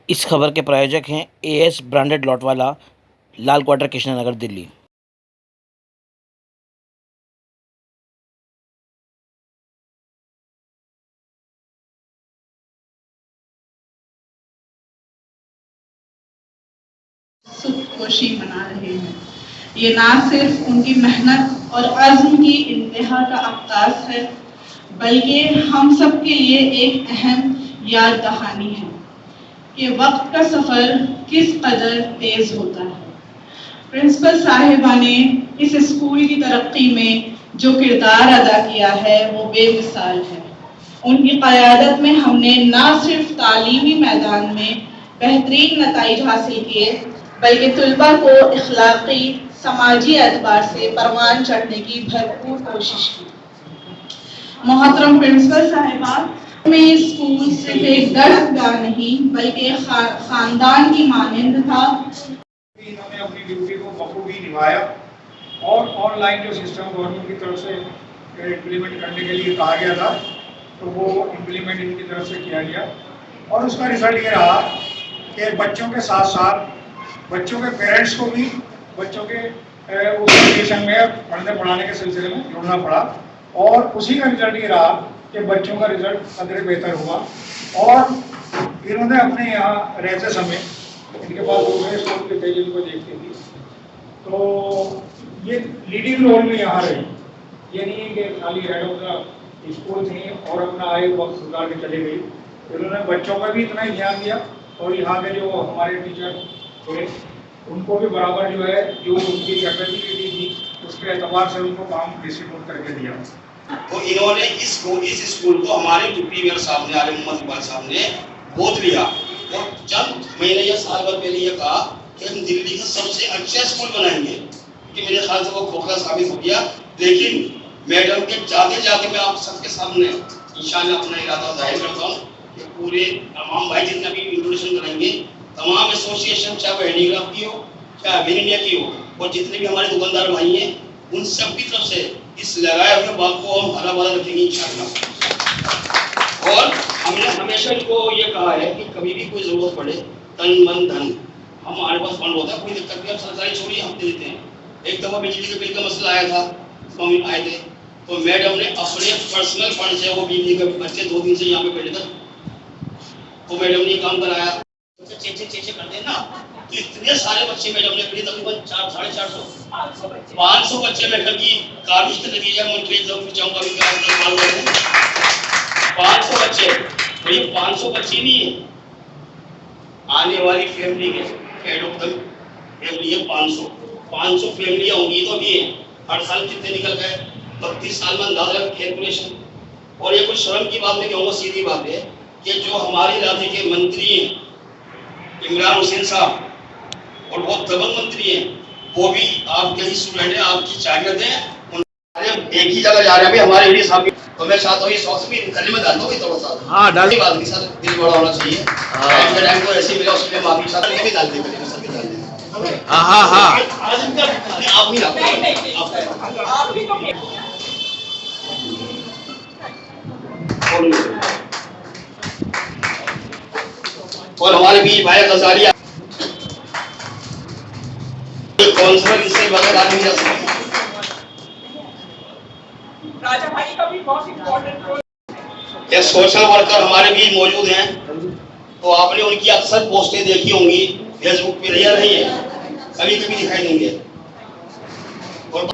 इस खबर के प्रायोजक हैं एएस ब्रांडेड लॉटवाला, लाल क्वार्टर, कृष्णनगर, दिल्ली। खुशी मना रहे हैं। ये ना सिर्फ उनकी मेहनत और अज़्म की इंतहा का अक्कास है, बल्कि हम सब के लिए एक अहम याद दहानी है कि वक्त का सफ़र किस कदर तेज़ होता है। प्रिंसिपल साहिबा ने इस स्कूल की तरक्की में जो किरदार अदा किया है वो बेमिसाल है। उनकी क़यादत में हमने ना सिर्फ तालीमी मैदान में बेहतरीन नताइज हासिल किए, बल्कि तलबा को इखलाकी समाजी एतबार से परवान चढ़ने की भरपूर कोशिश की। मोहतरम प्रिंसिपल साहिबा, में स्कूल सिर्फ एक दर्सगाह नहीं बल्कि खानदान की मानंद था। इन्होंने अपनी ड्यूटी को बखूबी निभाया और ऑनलाइन जो सिस्टम गवर्नमेंट की तरफ से इम्प्लीमेंट करने के लिए कहा गया था तो वो इम्प्लीमेंट इनकी तरफ से किया गया और उसका रिजल्ट ये रहा कि बच्चों के साथ साथ बच्चों के पेरेंट्स को भी बच्चों के उस एजुकेशन में पढ़ने पढ़ाने के सिलसिले में जुड़ना पड़ा और उसी का रिजल्ट ये रहा कि बच्चों का रिजल्ट कदर बेहतर हुआ और इन्होंने अपने यहाँ रहते समय, इनके पास दूसरे स्कूल के थे जिनको देखती थी, तो ये लीडिंग रोल में यहाँ रही। ये नहीं है कि खाली हेड ऑफ द स्कूल थी और अपना आए वक्त गुजार के चले गई। इन्होंने बच्चों पर भी इतना ही ध्यान दिया और यहाँ के जो हमारे टीचर थे उनको भी बराबर जो है जो उनकी कैपेबिलिटी थी उसके एतबार से उनको काम डिस्ट्रीब्यूट करके दिया। तो इन्होंने इस स्कूल को हमारे डिप्टी मेयर साहब ने, आलिम मोहम्मद इकबाल साहब ने गोद लिया और चंद महीने या साल भर पहले ये कहा कि हम दिल्ली का सबसे अच्छा स्कूल बनाएंगे, कि मेरे ख्याल से वो खोखला साबित हो गया। लेकिन मैडम के जाते जाते मैं आप सबके सामने इंशाअल्लाह अपना इरादा जाहिर करता हूँ कि पूरे तमाम भाई जितने भी इंट्रोडक्शन कराएंगे, तमाम एसोसिएशन, चाहे वो हैंडीक्राफ्ट की हो चाहे विन इंडिया की हो और जितने भी हमारे दुकानदार भाई हैं, उन सब की तरफ से इस लगाए हुए बात को हम हरा भरा रखेंगे इंशाअल्लाह। और हमने हमेशा इनको ये कहा है कि कभी भी कोई जरूरत पड़े, तन मन धन हमारे पास फंड होता है, कोई दिक्कत नहीं, अब सरकारी छोड़िए हम दे देते हैं। एक दफा बिजली के बिल का मसला आया था तो हम आए थे तो मैडम ने अपने पर्सनल फंड से, वो बिजली के बच्चे 2 दिन से यहाँ पे बैठे थे, तो मैडम ने काम कराया। चेचे करते हैं ना, तो इतने सारे बच्चे मैडम ने तकरीबन 400-500 बच्चे बैठकर की काबिज के नतीजे मुझे चाहूंगा 500 बच्चे, भाई 500 बच्चे नहीं है, आने वाली फैमिली के हेड ऑफ द फैमिली है 500 फैमिलियां होंगी तो भी है। हर साल कितने निकल गए, 32 साल में अंदाजा कैलकुलेशन। और ये कुछ शर्म की बात नहीं कहूँगा, सीधी बात है कि जो हमारे राज्य के मंत्री हैं इमरान हुसैन साहब और बहुत दबंग मंत्री हैं, वो भी आपके ही स्टूडेंट हैं, आपकी शागिर्द हैं। एक ही जगह जा रहे हैं भी हमारे एडी साहब, तो मैं चाहता हूँ ये सॉक्स भी करने में डाल दो थोड़ा सा। हाँ डाल दी बात के साथ दिल बड़ा होना चाहिए। टाइम को ऐसे मिला उसके लिए माफी साथ भी डाल दे, सब भी डाल दे। हाँ आज इनका आप नहीं आप भी और हमारे बीच भाई गजालिया काउंसलर इससे बगैर आदमी जा सकते। राजा भाई का भी बहुत इंपॉर्टेंट रोल। ये सोशल वर्कर हमारे बीच मौजूद हैं, तो आपने उनकी अक्सर पोस्टें देखी होंगी फेसबुक पे, रियल नहीं है, कभी कभी दिखाई देंगे। और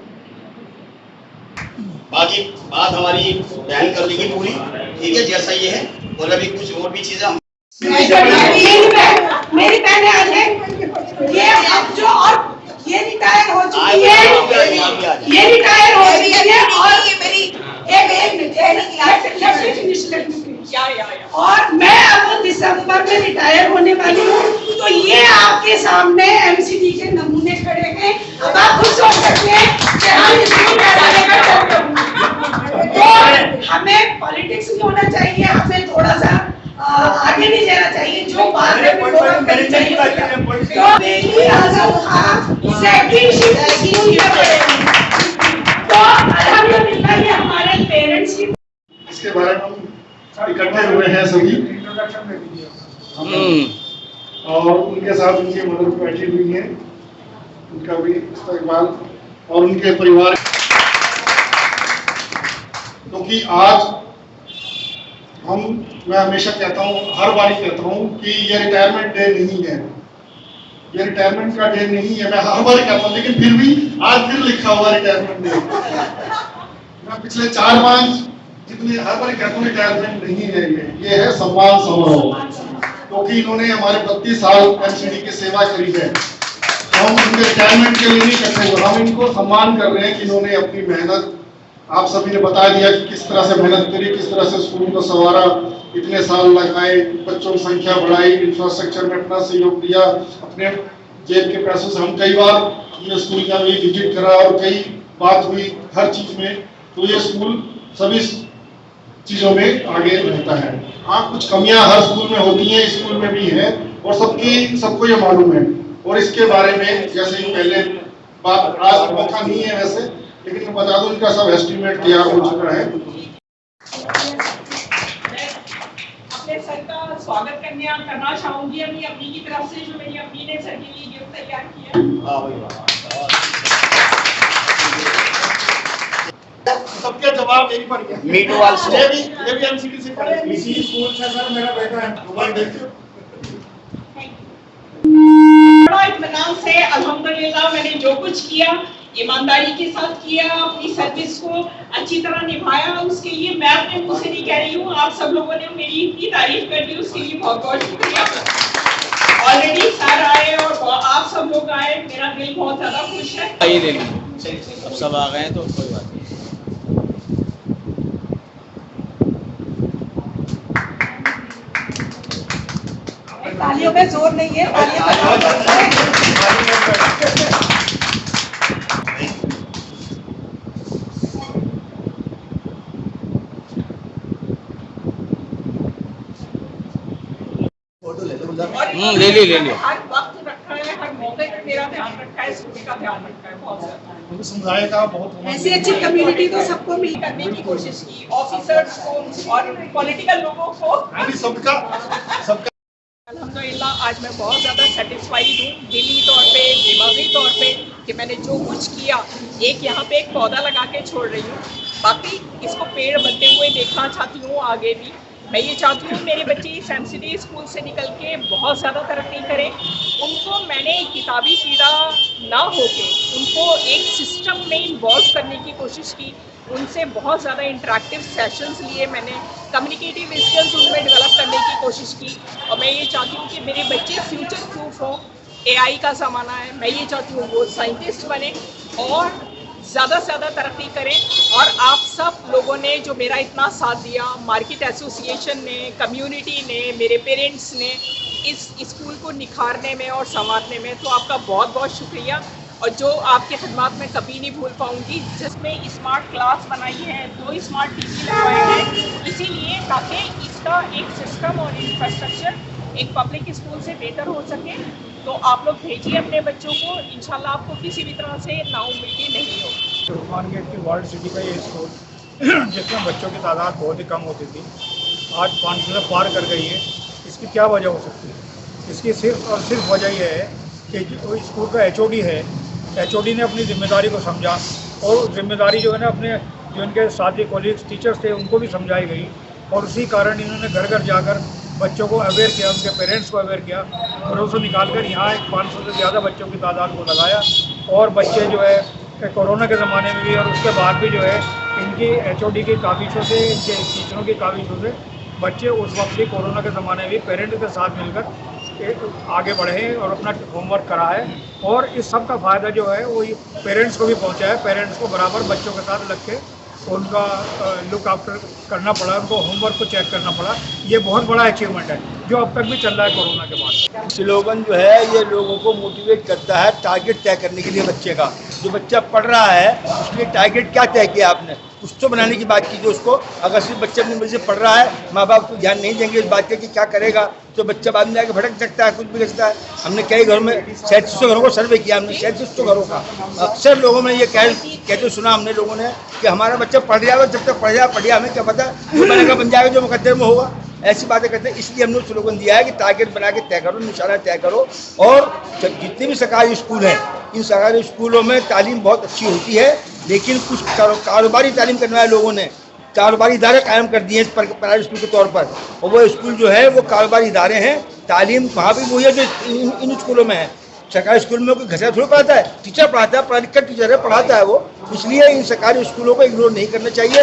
बाकी बात हमारी बयान कर लेंगे पूरी, ठीक है जैसा ये है। और अभी कुछ और भी चीजें मेरी बहनें आज हैं, ये अब जो और ये रिटायर हो चुकी है, ये रिटायर हो रही है और ये मेरी और मैं अब दिसंबर में रिटायर होने वाली हूँ, तो ये आपके सामने एमसीडी के नमूने खड़े हैं। अब आप खुद सोच सकते हैं कि हम इसको कराने का तो हमें पॉलिटिक्स नहीं होना चाहिए, हमें थोड़ा सा आगे नहीं जाना चाहिए, जो बात है वो करनी चाहिए। तो बेली आजम खान सेकंड शिफ्ट तो अल्हम्दुलिल्लाह ये हमारे पेरेंट्स की इसके बारे में हम इकट्ठे हुए हैं सभी। और उनके साथ उनकी मदर बैठी हुई हैं, उनका भी इस्तेमाल और उनके परिवार, क्योंकि आज मैं हमेशा कहता हूँ, हर बार कहता हूँ कि ये रिटायरमेंट डे नहीं है, ये रिटायरमेंट का डे नहीं है, मैं हर बार कहता हूँ, लेकिन फिर भी आज फिर लिखा हुआ रिटायरमेंट डे। मैं पिछले 4-5 जितने हर बार कहता हूँ रिटायरमेंट नहीं है, ये है सम्मान समारोह, क्योंकि इन्होंने हमारे 32 साल एमसीडी की सेवा करी है। हम उनके रिटायरमेंट के लिए नहीं करते हुए, हम इनको सम्मान कर रहे हैं कि इन्होंने अपनी मेहनत, आप सभी ने बता दिया कि किस तरह से मेहनत करी, किस तरह से स्कूल को संवारा, इतने साल लगाए, बच्चों की संख्या बढ़ाई, इंफ्रास्ट्रक्चर में अपना सहयोग दिया, अपने जेब के पैसों से। हम कई बार अपने स्कूल का भी विजिट करा और कई बात हुई हर चीज में, तो ये स्कूल सभी चीजों में आगे रहता है। हाँ, कुछ कमियां हर स्कूल में होती हैं, स्कूल में भी है, और सबको ये मालूम है। और इसके बारे में जैसे ही पहले बात, आज मौका नहीं है वैसे, लेकिन मैं बता दूं, इनका सब एस्टिमेट तैयार हो चुका है। अपने सर का स्वागत करना चाहूंगी अभी अपनी की तरफ से, जो मेरी अम्मी ने सर के लिए गिफ्ट तैयार किया। सबके जवाब मेरी पर गया। Me too also. ये भी एमसीडी से पढ़े, इसी स्कूल से सर मेरा बेटा है। बड़ा इत्मीनान से अल्हम्दुलिल्लाह मैंने जो कुछ किया ईमानदारी के साथ किया, अपनी सर्विस को अच्छी तरह निभाया, उसके लिए मैं अपने मुंह से नहीं कह रही हूँ, आप सब लोगों ने मेरी इतनी तारीफ कर दी, उसके लिए बहुत बहुत शुक्रिया। ऑलरेडी सर आए और आप सब लोग आए, मेरा दिल बहुत ज्यादा खुश है। अब सब आ गए हैं तो कोई बात नहीं। तालियों में जोर नहीं है, तालियों में जोर है। ले लियो। हर वक्त रखा है, हर मौके पे मेरा ध्यान रखा है, स्कूल का ध्यान रखा है बहुत ज्यादा। उनको समझाने का बहुत ऐसी अच्छी कम्युनिटी तो सबको मिल करने की कोशिश की, ऑफिसर्स को और पॉलिटिकल लोगों को। सबका अल्हम्दुलिल्लाह आज मैं बहुत ज़्यादा सेटिस्फाइड हूँ, दिली तौर पे, दिमागी तौर पे, कि मैंने जो कुछ किया। एक यहाँ पे एक पौधा लगा के छोड़ रही हूँ, बाकी इसको पेड़ बनते हुए देखना चाहती हूँ आगे भी। मैं ये चाहती हूँ मेरे बच्चे इस एमसीडी स्कूल से निकल के बहुत ज़्यादा तरक्की करें। उनको मैंने किताबी कीड़ा ना होके उनको एक सिस्टम में इन्वॉल्व करने की कोशिश की, उनसे बहुत ज़्यादा इंटरेक्टिव सेशंस लिए, मैंने कम्युनिकेटिव स्किल्स उनमें डेवलप करने की कोशिश की। और मैं ये चाहती हूँ कि मेरे बच्चे फ्यूचर प्रूफ हों। एआई का ज़माना है, मैं ये चाहती हूँ वो साइंटिस्ट बने और ज़्यादा से ज़्यादा तरक्की करें। और आप सब लोगों ने जो मेरा इतना साथ दिया, मार्केट एसोसिएशन ने, कम्युनिटी ने, मेरे पेरेंट्स ने, इस स्कूल को निखारने में और संवारने में, तो आपका बहुत बहुत शुक्रिया। और जो आपके खदमात में कभी नहीं भूल पाऊंगी, जिसमें स्मार्ट क्लास बनाई है, 2 स्मार्ट टीवी लगवाए हैं, इसीलिए ताकि इसका एक सिस्टम और इंफ्रास्ट्रक्चर एक पब्लिक स्कूल से बेहतर हो सके। तो आप लोग भेजिए अपने बच्चों को, इंशाल्लाह आपको किसी भी तरह से नाउम्मीदी नहीं हो। उस्मान गेट की वर्ल्ड सिटी का ये स्कूल जिसमें बच्चों की तादाद बहुत ही कम होती थी, आज 500 से पार कर गई है। इसकी क्या वजह हो सकती है? इसकी सिर्फ और सिर्फ वजह यह है कि जो स्कूल का एचओडी है, एचओडी ने अपनी जिम्मेदारी को समझा, और जिम्मेदारी जो है ना अपने जो इनके साथी कॉलीग्स टीचर्स थे उनको भी समझाई गई, और उसी कारण इन्होंने घर घर जाकर बच्चों को अवेयर किया, उनके पेरेंट्स को अवेयर किया, घरों से निकाल कर यहाँ 500 से ज़्यादा बच्चों की तादाद को लगाया। और बच्चे जो है कोरोना के ज़माने में भी और उसके बाद भी जो है इनकी एचओडी की काविशों से, इनके टीचरों की काविशों से बच्चे उस वक्त भी कोरोना के ज़माने में भी पेरेंट्स के साथ मिलकर आगे बढ़े हैं और अपना होमवर्क करा है। और इस सब का फ़ायदा जो है वो पेरेंट्स को भी पहुँचा है। पेरेंट्स को बराबर बच्चों के साथ लग के उनका लुक आफ्टर करना पड़ा, उनको होमवर्क को चेक करना पड़ा। ये बहुत बड़ा अचीवमेंट है जो अब तक भी चल रहा है कोरोना के बाद। स्लोगन जो है ये लोगों को मोटिवेट करता है टारगेट तय करने के लिए। बच्चे का जो बच्चा पढ़ रहा है उसके टारगेट क्या तय किया आपने, कुछ तो बनाने की बात कीजिए उसको। अगर सिर्फ बच्चे अपनी मर्जी से पढ़ रहा है, माँ बाप को ध्यान नहीं देंगे इस बात का कि क्या करेगा, तो बच्चा बाद में जाकर भटक सकता है, कुछ भी कर सकता है। हमने कई घरों में 3700 घरों को सर्वे किया, हमने 3700 घरों का। अक्सर लोगों में ये कहते सुना हमने लोगों ने कि हमारा बच्चा पढ़ जाएगा, जब तक पढ़ जाएगा हमें क्या पता जो बनेगा बन जाएगा, जो मुकद्दर में होगा। ऐसी बातें करते हैं। इसलिए हमने स्लोगन दिया है कि टारगेट बना के तय करो, निशाना तय करो। और जितने भी सरकारी स्कूल हैं, इन सरकारी स्कूलों में तालीम बहुत अच्छी होती है, लेकिन कुछ कारोबारी तालीम करने वाले लोगों ने कारोबारी इदारे कायम कर दिए हैं प्राइवेट स्कूल के तौर पर, और वो स्कूल जो है वो कारोबारी इदारे हैं। तालीम वहाँ भी वही है जो इन स्कूलों में है। सरकारी स्कूल में कोई घंटा थोड़ा पढ़ाता है, टीचर पढ़ाता है, पढ़ा लिखकर टीचर है, पढ़ाता है वो। इसलिए इन सरकारी स्कूलों को इग्नोर नहीं करना चाहिए।